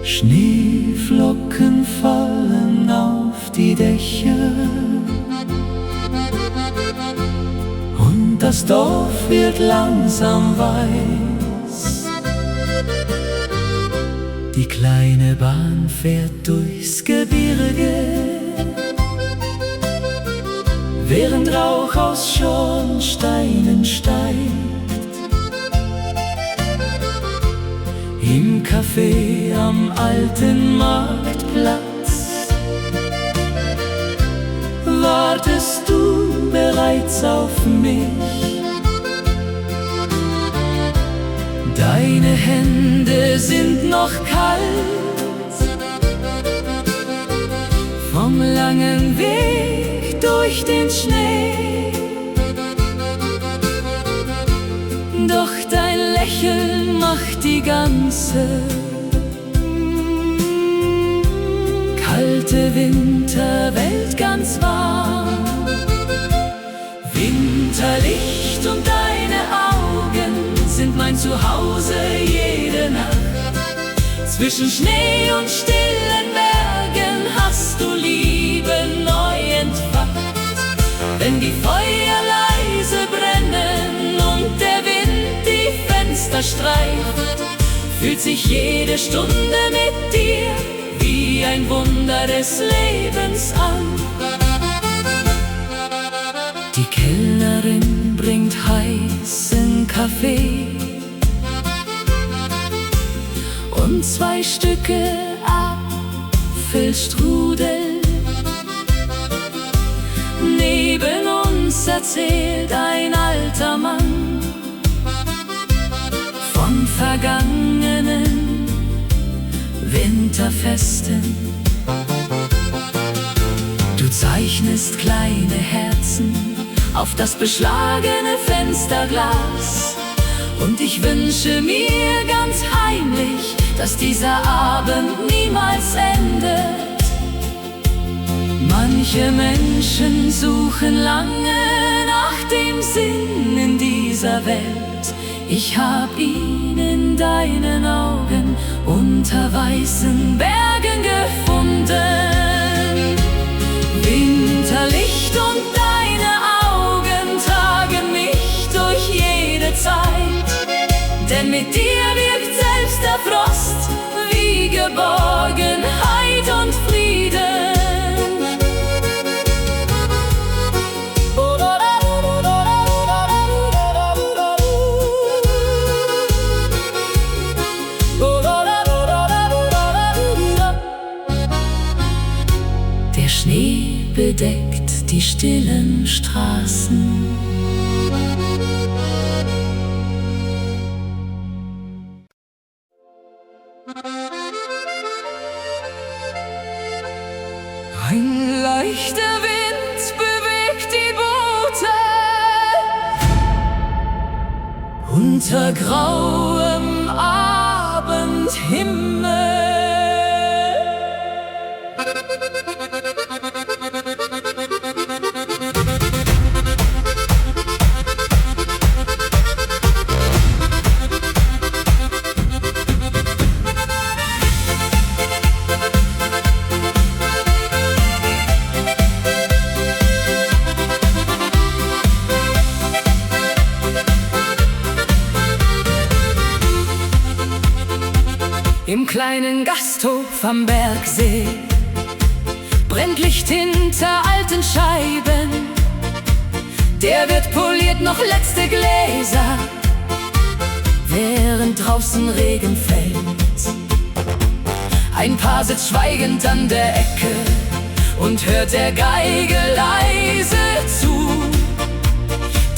Schneeflocken fallen auf die Dächer und das Dorf wird langsam weiß. Die kleine Bahn fährt durchs Gebirge, während Rauch aus Schornsteinen steigt. Im Café am alten Marktplatz wartest du bereits auf mich. Deine Hände sind noch kalt vom langen Weg durch den Schnee. Doch dein Lächeln macht die ganze kalte Winterwelt ganz warm. Winterlicht und deine Augen sind mein Zuhause jede Nacht. Zwischen Schnee und stillen Bergen hast du Liebe neu entfacht. Wenn die Feuer leise brennen und der Wind die Fenster streift, fühlt sich jede Stunde mit dir wie ein Wunder des Lebens an. Die Kellnerin bringt heißen Kaffee und 2 Stücke Apfelstrudel. Neben uns erzählt ein alter Mann von vergangenen Winterfesten. Du zeichnest kleine Herzen auf das beschlagene Fensterglas, und ich wünsche mir ganz heimlich, dass dieser Abend niemals endet. Manche Menschen suchen lange nach dem Sinn in dieser Welt. Ich hab ihn in deinen Augen unter weißen Bergen gefunden. Winterlicht und deine Augen tragen mich durch jede Zeit, denn mit dir wirkt selbst der Frost wie Geborgenheit und Frieden. Der Schnee bedeckt die stillen Straßen. Ein leichter Wind bewegt die Boote unter grauem Abendhimmel. Im kleinen Gasthof am Bergsee brennt Licht hinter alten Scheiben. Der Wirt poliert noch letzte Gläser, während draußen Regen fällt. Ein Paar sitzt schweigend an der Ecke und hört der Geige leise zu.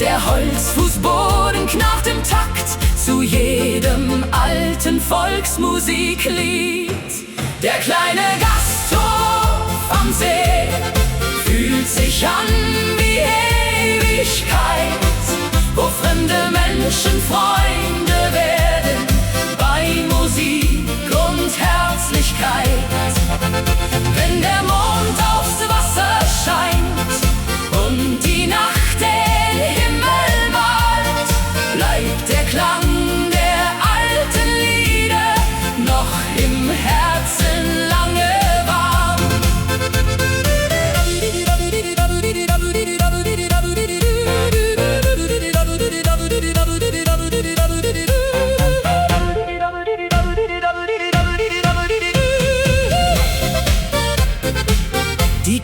Der Holzfußboden knarrt im Takt zu jedem alten Volksmusiklied. Der kleine Gasthof am See fühlt sich an wie Ewigkeit, wo fremde Menschen Freunde werden bei Musik und Herzlichkeit. Wenn der Mond aufs Wasser scheint und die Nacht den Himmel malt, bleibt der Klang der alten Lieder noch im Herzen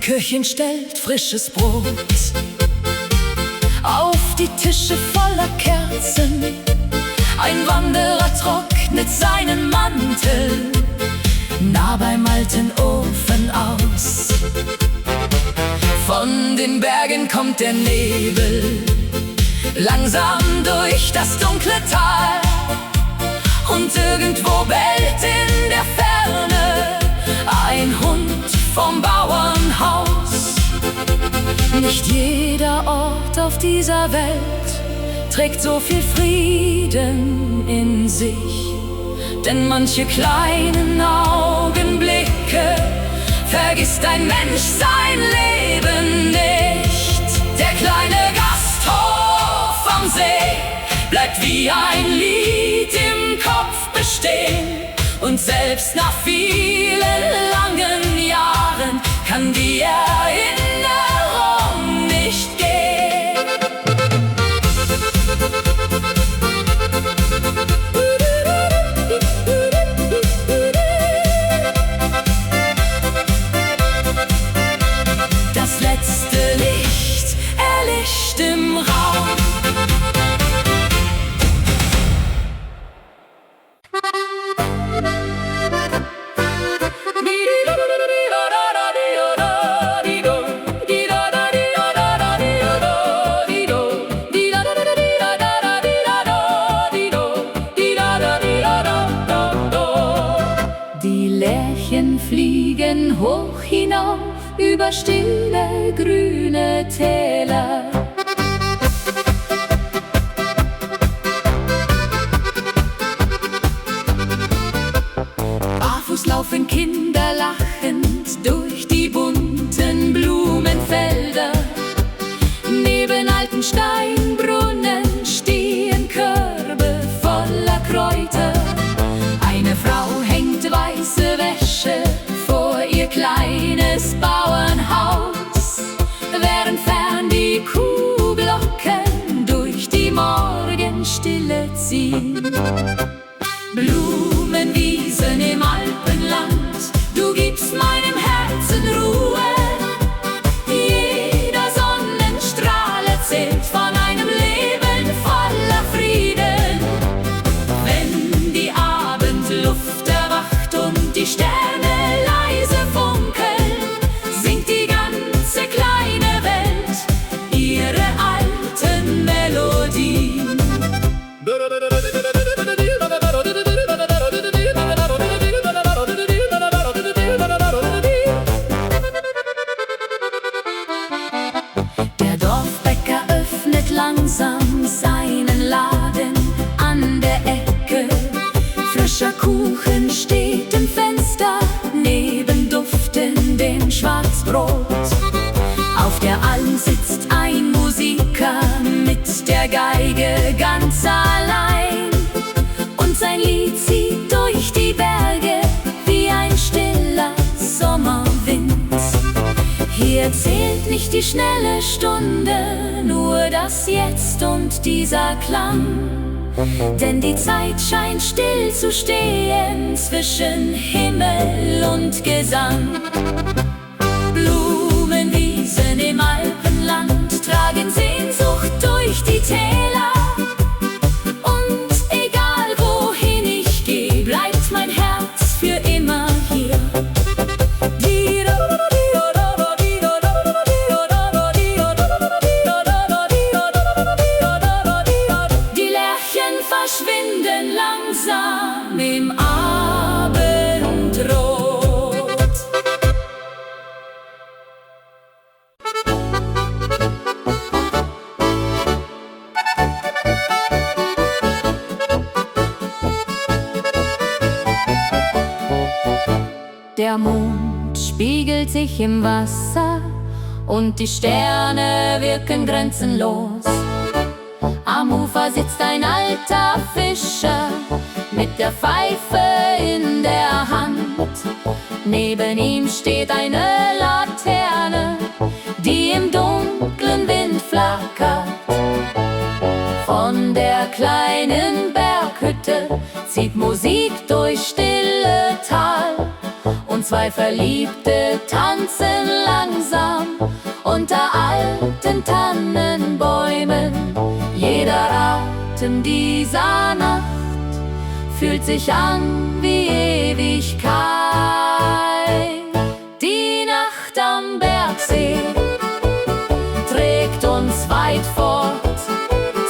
Köchin stellt frisches Brot auf die Tische voller Kerzen. Ein Wanderer trocknet seinen Mantel nah beim alten Ofen aus. Von den Bergen kommt der Nebel langsam durch das dunkle Tal, und irgendwo bellt in der Ferne ein Hund vom Bauernhaus. Nicht jeder Ort auf dieser Welt trägt so viel Frieden in sich, denn manche kleinen Augenblicke vergisst ein Mensch sein Leben nicht. Der kleine Gasthof am See bleibt wie ein Lied im Kopf bestehen, und selbst nach vielen langen Jahren kann die Erinnerung nicht gehen. Das letzte Licht erlischt im Raum. Die Lerchen fliegen hoch hinauf über stille grüne Täler. Barfuß laufen Kinder lachend durch die bunten Blumenfelder. Neben alten Steinbrunnen stehen Körbe voller Kräuter. Eine Frau hängt weiße Wäsche vor ihr kleines Bauernhaus, während fern die Kuhglocken durch die Morgenstille ziehen. Blumenwiesen im Alpenland, du gibst meinem Herzen Ruhe. Jeder Sonnenstrahl erzählt von einem Leben voller Frieden. Wenn die Abendluft erwacht und die Sterne leise funkeln, singt die ganze kleine Welt ihre alten Melodien. Der Dorfbäcker öffnet langsam seinen Laden an der Ecke. Frischer Kuchen steht im Fenster, neben duftendem Schwarzbrot. Auf der Alm sitzt ein Musiker mit der Geige ganz allein, und sein Lied zieht durch die Berge wie ein stiller Sommerwind. Hier zählt nicht die schnelle Stunde, nur das Jetzt und dieser Klang. Denn die Zeit scheint still zu stehen zwischen Himmel und Gesang. Blumenwiesen im Alpenland tragen Sehnsucht durch die Täler. Und egal wohin ich gehe, bleibt mein Herz für immer hier. Die Lerchen verschwinden langsam im Abendrot. Der Mond spiegelt sich im Wasser und die Sterne wirken grenzenlos. Am Ufer sitzt ein alter Fischer mit der Pfeife in der Hand. Neben ihm steht eine Laterne, die im dunklen Wind flackert. Von der kleinen Berghütte zieht Musik durch stille Tal. Und zwei Verliebte tanzen langsam unter alten Tannenbäumen. Jeder Atem dieser Nacht fühlt sich an wie Ewigkeit. Die Nacht am Bergsee trägt uns weit fort.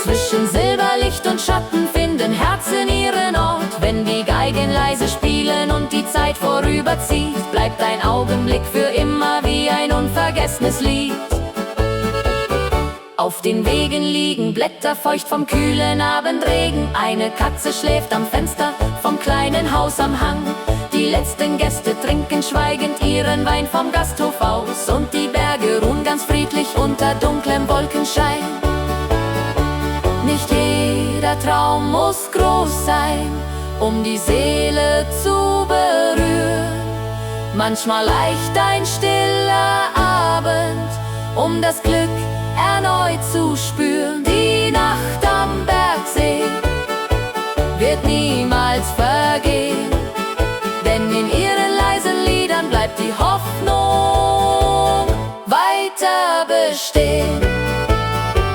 Zwischen Silberlicht und Schatten finden Herzen ihren Ort. Wenn die Geigen leise spielen und die Zeit vorüberzieht, bleibt ein Augenblick für immer wie ein unvergessenes Lied. Auf den Wegen liegen Blätter feucht vom kühlen Abendregen. Eine Katze schläft am Fenster vom kleinen Haus am Hang. Die letzten Gäste trinken schweigend ihren Wein vom Gasthof aus. Und die Berge ruhen ganz friedlich unter dunklem Wolkenschein. Nicht jeder Traum muss groß sein, um die Seele zu berühren. Manchmal reicht ein stiller Abend, um das Glück erneut zu spüren. Die Nacht am Bergsee wird niemals vergehen, denn in ihren leisen Liedern bleibt die Hoffnung weiter bestehen.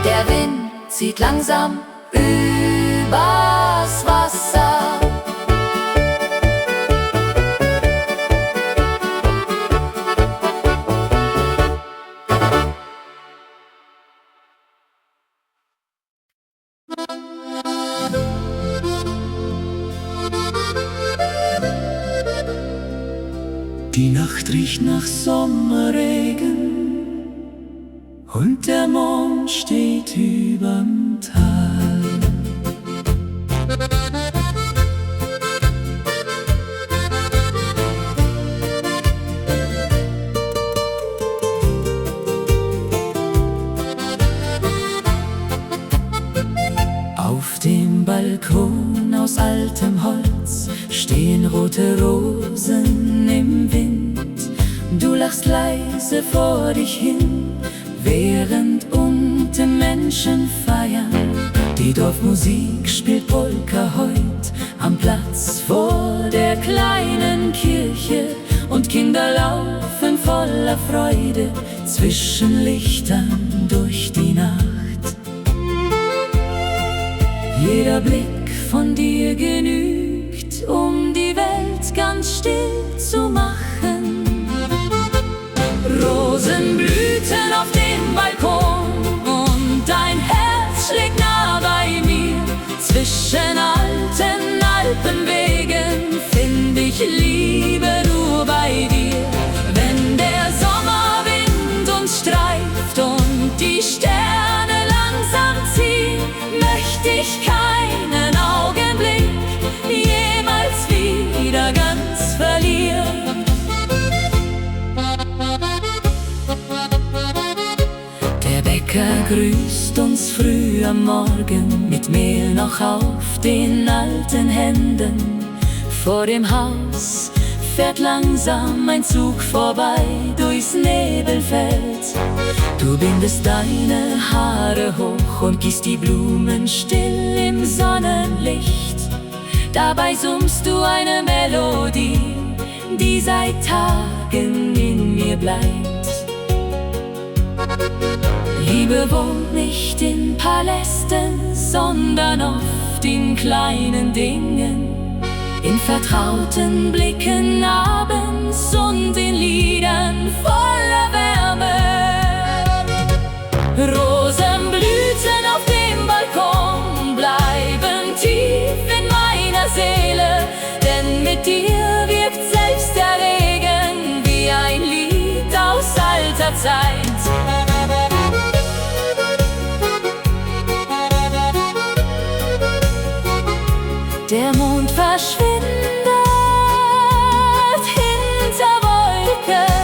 Der Wind zieht langsam übers Wasser. Die Nacht riecht nach Sommerregen und der Mond steht überm Tal. Auf dem Balkon aus altem Holz stehen rote Rosen im Wind. Du lachst leise vor dich hin, während unten Menschen feiern. Die Dorfmusik spielt Polka heut am Platz vor der kleinen Kirche. Und Kinder laufen voller Freude zwischen Lichtern durch die Nacht. Jeder Blick von dir genügt, um die Welt ganz still zu machen. Rosen blühten auf dem Balkon und dein Herz schlägt nah bei mir. Zwischen alten Alpenwegen find ich Liebe nur bei dir. Wenn der Sommerwind uns streift und die Sterne langsam ziehen, möchte ich keinen Augenblick jemals wieder ganz verlieren. Der Bäcker grüßt uns früh am Morgen mit Mehl noch auf den alten Händen. Vor dem Haus fährt langsam ein Zug vorbei durchs Nebelfeld. Du bindest deine Haare hoch und gießt die Blumen still im Sonnenlicht. Dabei summst du eine Melodie, die seit Tagen in mir bleibt. Liebe wohnt nicht in Palästen, sondern oft in kleinen Dingen. In vertrauten Blicken abends und in Liedern voller Wärme. Rosenblüten auf dem Balkon bleiben tief in meiner Seele, denn mit dir wirkt selbst der Regen wie ein Lied aus alter Zeit. Der Mond verschwindet hinter Wolken.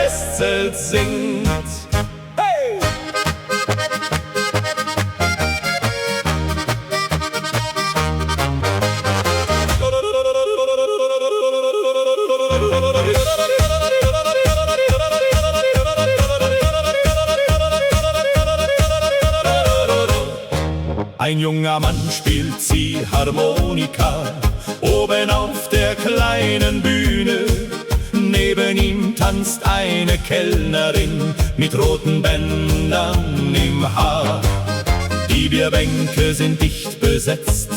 Festzelt singt. Hey! Ein junger Mann spielt Ziehharmonika oben auf der kleinen Bühne. Neben ihm tanzt eine Kellnerin mit roten Bändern im Haar. Die Bierbänke sind dicht besetzt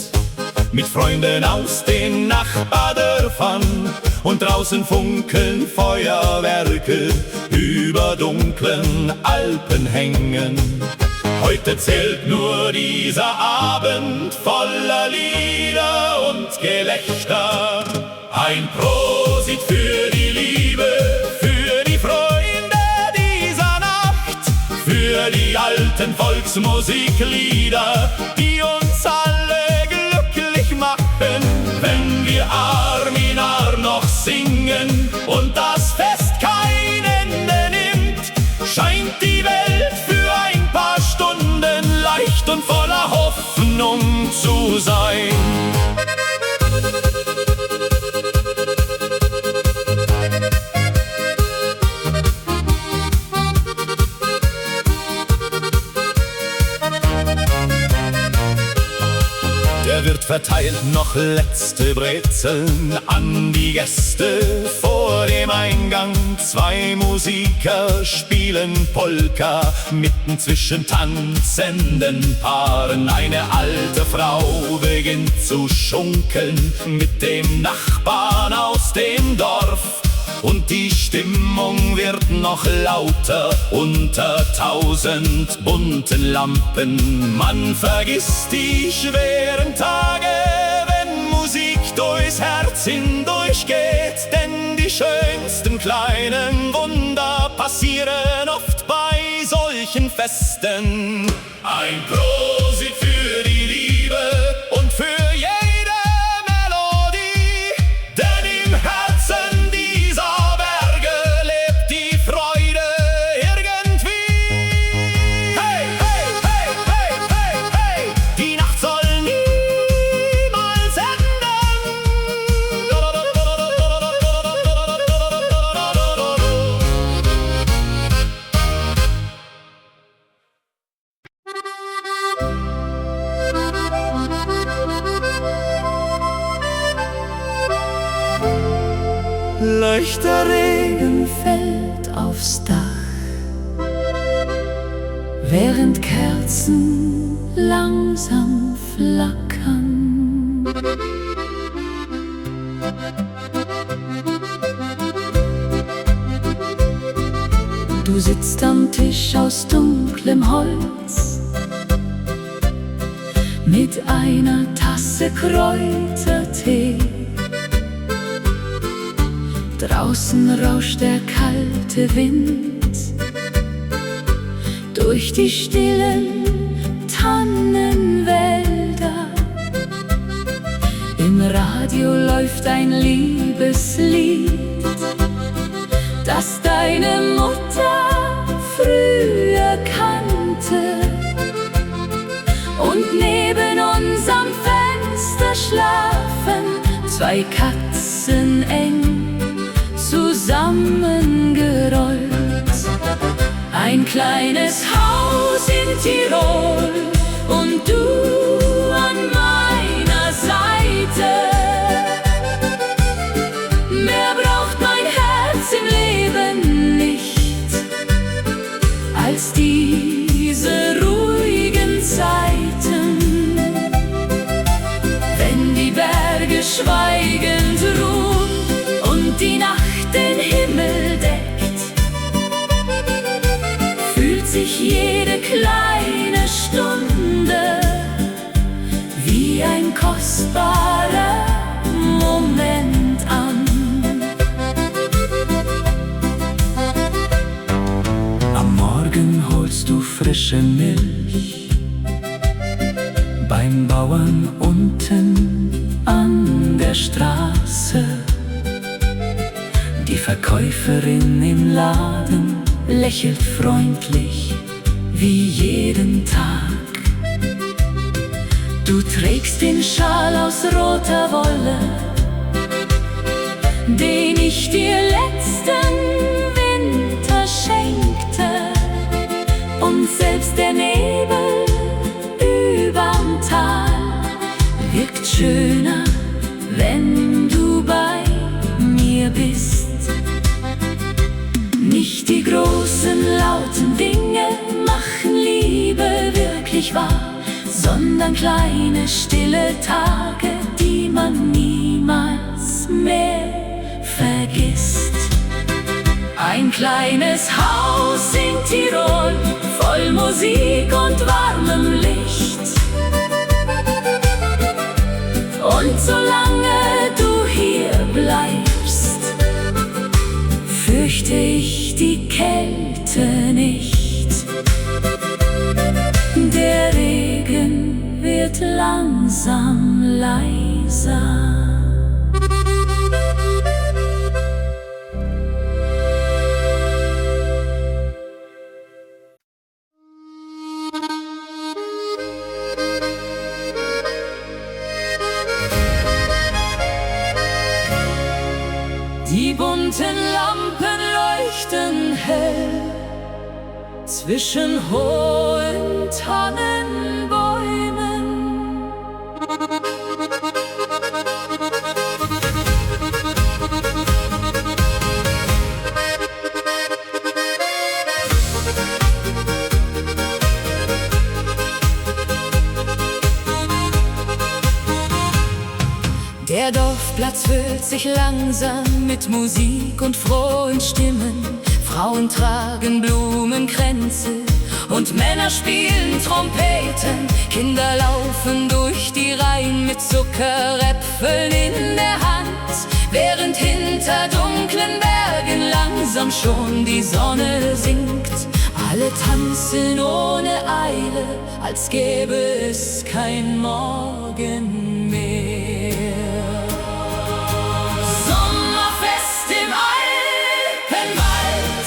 mit Freunden aus den Nachbardörfern, und draußen funkeln Feuerwerke über dunklen Alpenhängen. Heute zählt nur dieser Abend voller Lieder und Gelächter. Ein Prosit für die Liebe, für die Freunde dieser Nacht, für die alten Volksmusiklieder, die uns alle glücklich machen. Wenn wir Arm in Arm noch singen und das Fest kein Ende nimmt, scheint die Welt für ein paar Stunden leicht und voller Hoffnung zu sein. Der Wirt verteilt noch letzte Brezeln an die Gäste vor dem Eingang. Zwei Musiker spielen Polka mitten zwischen tanzenden Paaren. Eine alte Frau beginnt zu schunkeln mit dem Nachbarn aus dem Dorf. Und die Stimmung wird noch lauter unter 1000 bunten Lampen. Man vergisst die schweren Tage, wenn Musik durchs Herz hindurchgeht. Denn die schönsten kleinen Wunder passieren oft bei solchen Festen. Ein Prosit für die Liebe und für jede Melodie, denn im Herzen dieser Berge lebt die Freude irgendwie. Hey, hey, hey, hey, hey, hey, die Nacht soll niemals enden. Leichter Regen fällt aufs Dach, während Kerzen langsam flackern. Du sitzt am Tisch aus dunklem Holz mit einer Tasse Kräutertee. Draußen rauscht der kalte Wind durch die stillen Tannenwälder. Im Radio läuft ein Liebeslied, das deine Mutter früher kannte. Und neben uns am Fenster schlafen zwei Katzen eng zusammengerollt. Ein kleines Haus in Tirol und du an meiner Seite. Mehr braucht mein Herz im Leben nicht als diese ruhigen Zeiten, wenn die Berge schweigend ruhen und die Nacht den Himmel deckt, fühlt sich jede kleine Stunde wie ein kostbarer Moment an. Am Morgen holst du frische Milch beim Bauern unten an der Straße. Die Verkäuferin im Laden lächelt freundlich wie jeden Tag. Du trägst den Schal aus roter Wolle, den ich dir letzten Winter schenkte. Und selbst der Nebel überm Tal wirkt schöner, wenn du bei mir bist. Nicht die großen, lauten Dinge machen Liebe wirklich wahr, sondern kleine, stille Tage, die man niemals mehr vergisst. Ein kleines Haus in Tirol, voll Musik und warmem Licht. Und solange du hier bleibst, fürchte ich die Kälte nicht. Der Regen wird langsam leiser. Die bunten Lampen leuchten hell zwischen hohen Tannenbäumen. Der Dorfplatz füllt sich langsam mit Musik und frohen Stimmen. Frauen tragen Blumenkränze und Männer spielen Trompeten. Kinder laufen durch die Reihen mit Zuckeräpfeln in der Hand, während hinter dunklen Bergen langsam schon die Sonne sinkt. Alle tanzen ohne Eile, als gäbe es kein Morgen mehr. Sommerfest im Alpenwald,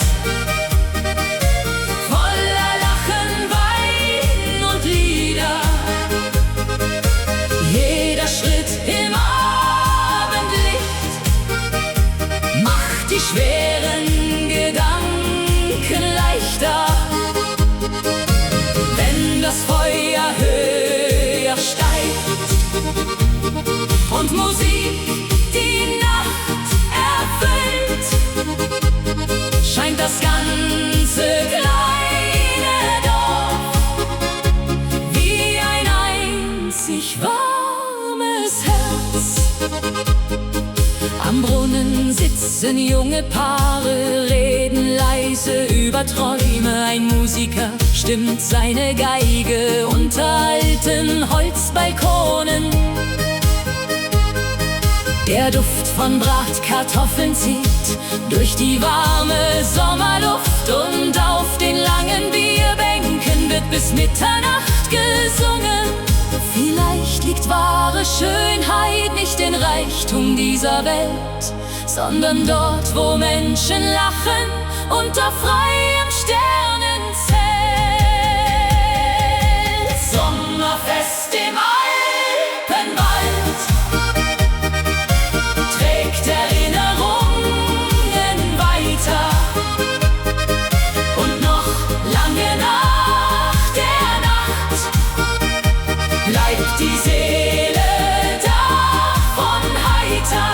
voller Lachen, Wein und Lieder. Jeder Schritt im Abendlicht macht die schweren Gedanken leichter. Wenn das Feuer höher steigt und Musik die Nacht erfüllt, scheint das ganze kleine Dorf wie ein einzig warmes Herz. Am Brunnen sitzen junge Paare, reden leise über Träume. Ein Musiker stimmt seine Geige unter alten Holzbalkonen. Der Duft von Bratkartoffeln zieht durch die warme Sommerluft, und auf den langen Bierbänken wird bis Mitternacht gesungen. Vielleicht liegt wahre Schönheit nicht in Reichtum dieser Welt, sondern dort, wo Menschen lachen unter freiem Sternenzelt. Sommerfest im Alpenwald trägt Erinnerungen weiter, und noch lange nach der Nacht bleibt die Seele davon heiter.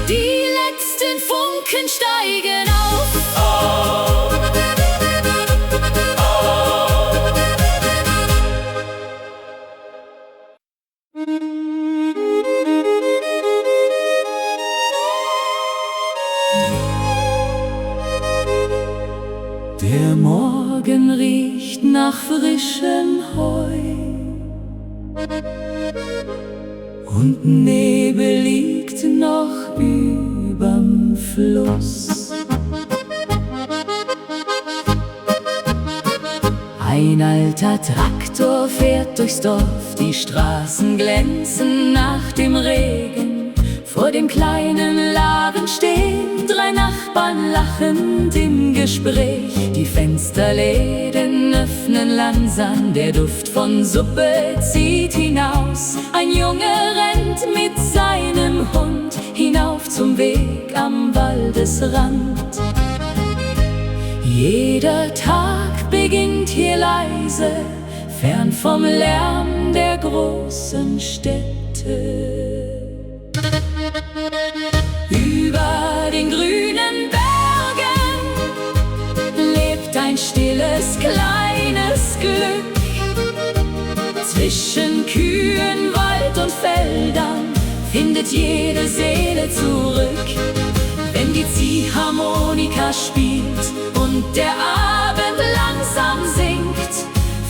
Die letzten Funken steigen auf. Der Morgen riecht nach frischem Heu und Nebel liegt noch überm alter Traktor fährt durchs Dorf, die Straßen glänzen nach dem Regen. Vor dem kleinen Laden stehen 3 Nachbarn lachend im Gespräch. Die Fensterläden öffnen langsam, der Duft von Suppe zieht hinaus. Ein Junge rennt mit seinem Hund hinauf zum Weg am Waldesrand. Jeder Tag beginnt hier leise, fern vom Lärm der großen Städte. Über den grünen Bergen lebt ein stilles, kleines Glück. Zwischen Kühen, Wald und Feldern findet jede Seele zurück. Wenn die Ziehharmonika spielt und der Abend langsam sinkt,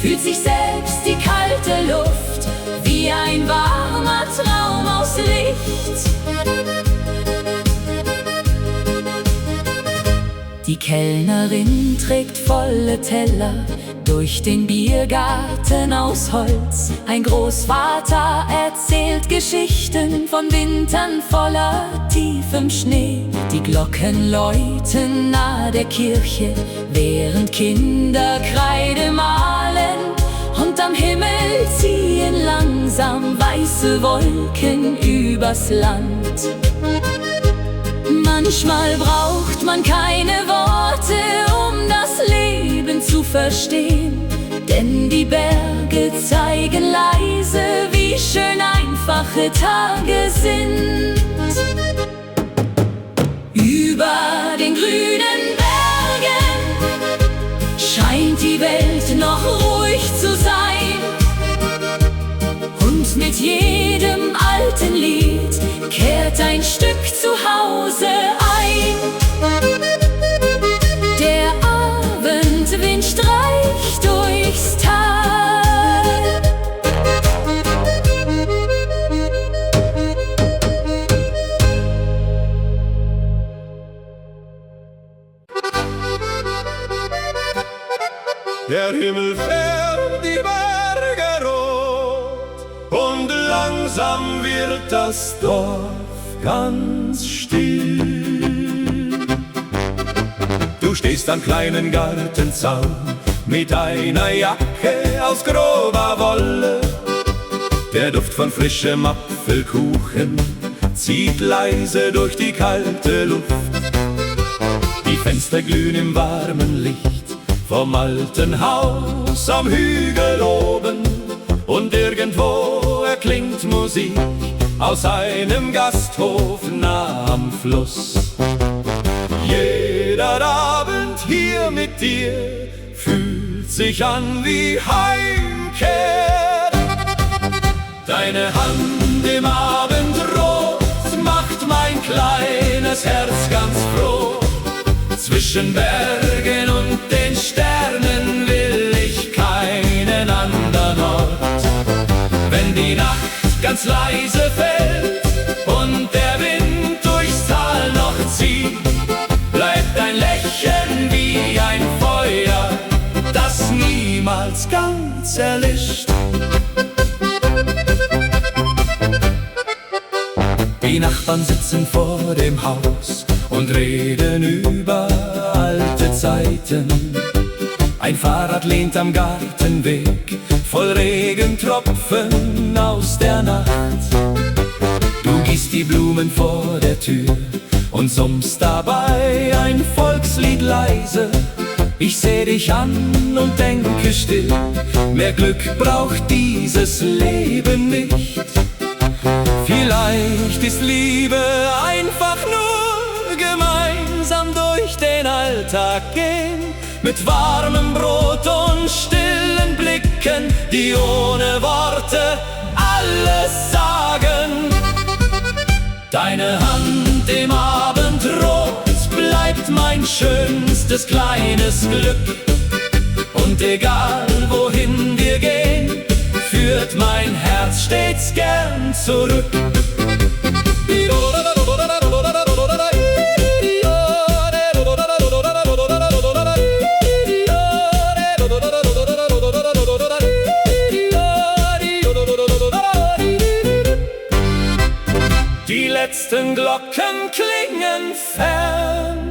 fühlt sich selbst die kalte Luft wie ein warmer Traum aus Licht. Die Kellnerin trägt volle Teller durch den Biergarten aus Holz. Ein Großvater erzählt Geschichten von Wintern voller tiefem Schnee. Die Glocken läuten nahe der Kirche, während Kinder Kreide malen. Und am Himmel ziehen langsam weiße Wolken übers Land. Manchmal braucht man keine Worte, um das Leben zu verstehen. Denn die Berge zeigen leise, wie schön einfache Tage sind. Über den grünen Bergen scheint die Welt noch ruhig zu sein. Und mit jedem alten Lied kehrt ein Stück zu Hause ein. Der Abendwind streicht durchs Tal. Der Himmel färbt die Berge rot und langsam wird das Dorf ganz still. Du stehst am kleinen Gartenzaun mit einer Jacke aus grober Wolle. Der Duft von frischem Apfelkuchen zieht leise durch die kalte Luft. Die Fenster glühen im warmen Licht vom alten Haus am Hügel oben. Und irgendwo erklingt Musik aus einem Gasthof nah am Fluss. Jeder Abend hier mit dir fühlt sich an wie Heimkehr. Deine Hand im Abendrot macht mein kleines Herz ganz froh. Zwischen Bergen und den Sternen will ich keinen anderen Ort. Wenn die Nacht ganz leise fällt und der Wind durchs Tal noch zieht, bleibt dein Lächeln wie ein Feuer, das niemals ganz erlischt. Die Nachbarn sitzen vor dem Haus und reden über alte Zeiten. Ein Fahrrad lehnt am Gartenweg, voll Regentropfen aus der Nacht. Du gießt die Blumen vor der Tür und summst dabei ein Volkslied leise. Ich seh dich an und denke still, mehr Glück braucht dieses Leben nicht. Vielleicht ist Liebe einfach nur gemeinsam durch den Alltag gehen, mit warmem Brot und stillen Blicken, die ohne Worte alles sagen. Deine Hand im Abendrot bleibt mein schönstes kleines Glück. Und egal wohin wir gehen, führt mein Herz stets gern zurück. letzten Glocken klingen fern.